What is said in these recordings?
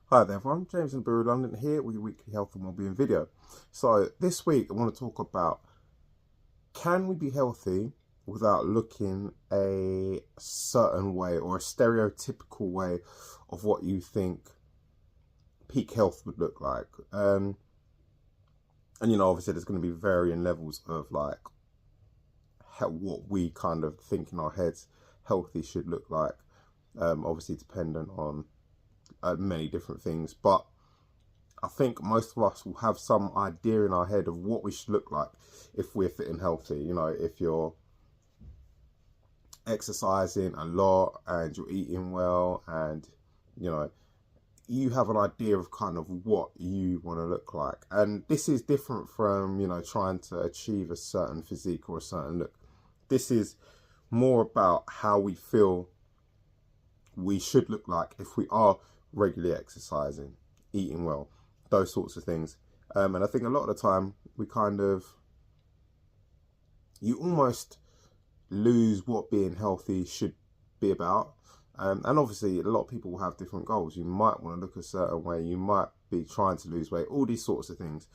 Hi there everyone, James in Bureau London here with your weekly health and wellbeing video. So this week I want to talk about, can we be healthy without looking a certain way or a stereotypical way of what you think peak health would look like? And obviously there's going to be varying levels of like what we kind of think in our heads healthy should look like. Obviously dependent on many different things, but I think most of us will have some idea in our head of what we should look like if we're fit and healthy. If you're exercising a lot and you're eating well, and you have an idea of kind of what you want to look like. And this is different from trying to achieve a certain physique or a certain look. This is more about how we feel we should look like if we are regularly exercising, eating well, those sorts of things. And I think a lot of the time you almost lose what being healthy should be about. And obviously a lot of people will have different goals. You might want to look a certain way, you might be trying to lose weight, all these sorts of things.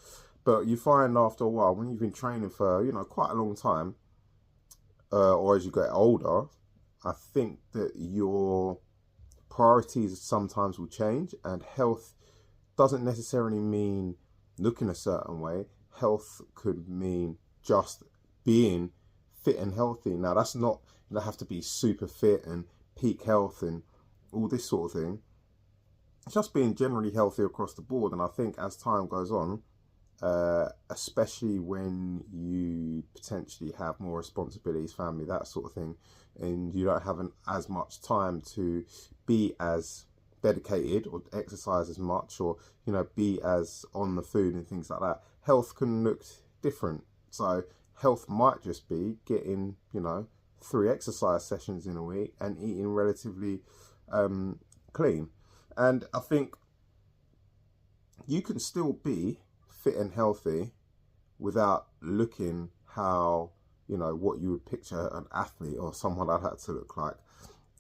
But you find after a while, when you've been training for quite a long time, or as you get older, I think that your priorities sometimes will change, and health doesn't necessarily mean looking a certain way. Health could mean just being fit and healthy. Now that's not, you don't have to be super fit and peak health and all this sort of thing. It's just being generally healthy across the board. And I think as time goes on, especially when you potentially have more responsibilities, family, that sort of thing, and you don't have as much time to be as dedicated or exercise as much, or be as on the food and things like that, health can look different. So health might just be getting 3 exercise sessions in a week and eating relatively clean. And I think you can still be fit and healthy without looking how what you would picture an athlete or someone like that to look like.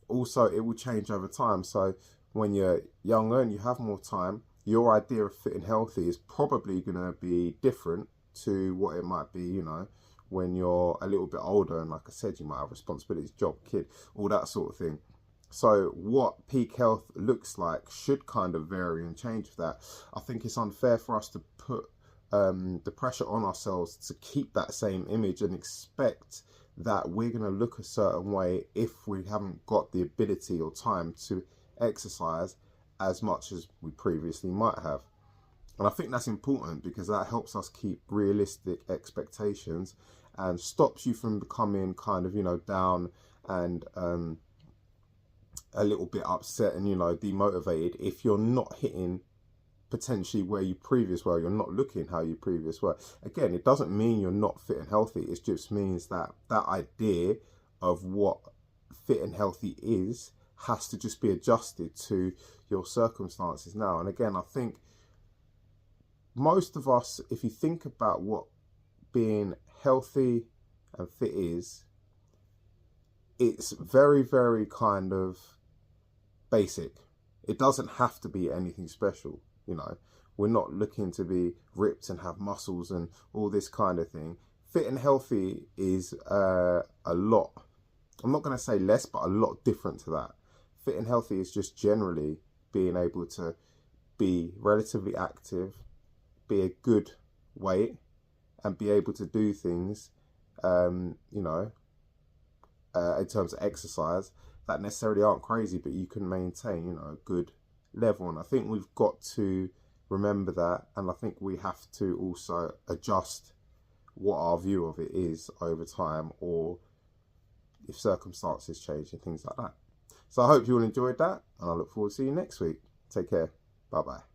Also, it will change over time. So when you're younger and you have more time, your idea of fit and healthy is probably going to be different to what it might be when you're a little bit older, and like I said, you might have responsibilities, job, kid, all that sort of thing. So what peak health looks like should kind of vary and change with that. I think it's unfair for us to put the pressure on ourselves to keep that same image and expect that we're going to look a certain way if we haven't got the ability or time to exercise as much as we previously might have. And I think that's important because that helps us keep realistic expectations and stops you from becoming kind of down and a little bit upset and demotivated if you're not hitting potentially where you previous were, you're not looking how you previous were. Again, it doesn't mean you're not fit and healthy. It just means that that idea of what fit and healthy is has to just be adjusted to your circumstances now. And again, I think most of us, if you think about what being healthy and fit is, it's very, very kind of basic. It doesn't have to be anything special. We're not looking to be ripped and have muscles and all this kind of thing. Fit and healthy is a lot, I'm not going to say less, but a lot different to that. Fit and healthy is just generally being able to be relatively active, be a good weight, and be able to do things, in terms of exercise that necessarily aren't crazy, but you can maintain, a good level. And I think we've got to remember that, and I think we have to also adjust what our view of it is over time, or if circumstances change and things like that. So I hope you all enjoyed that, and I look forward to seeing you next week. Take care. Bye bye.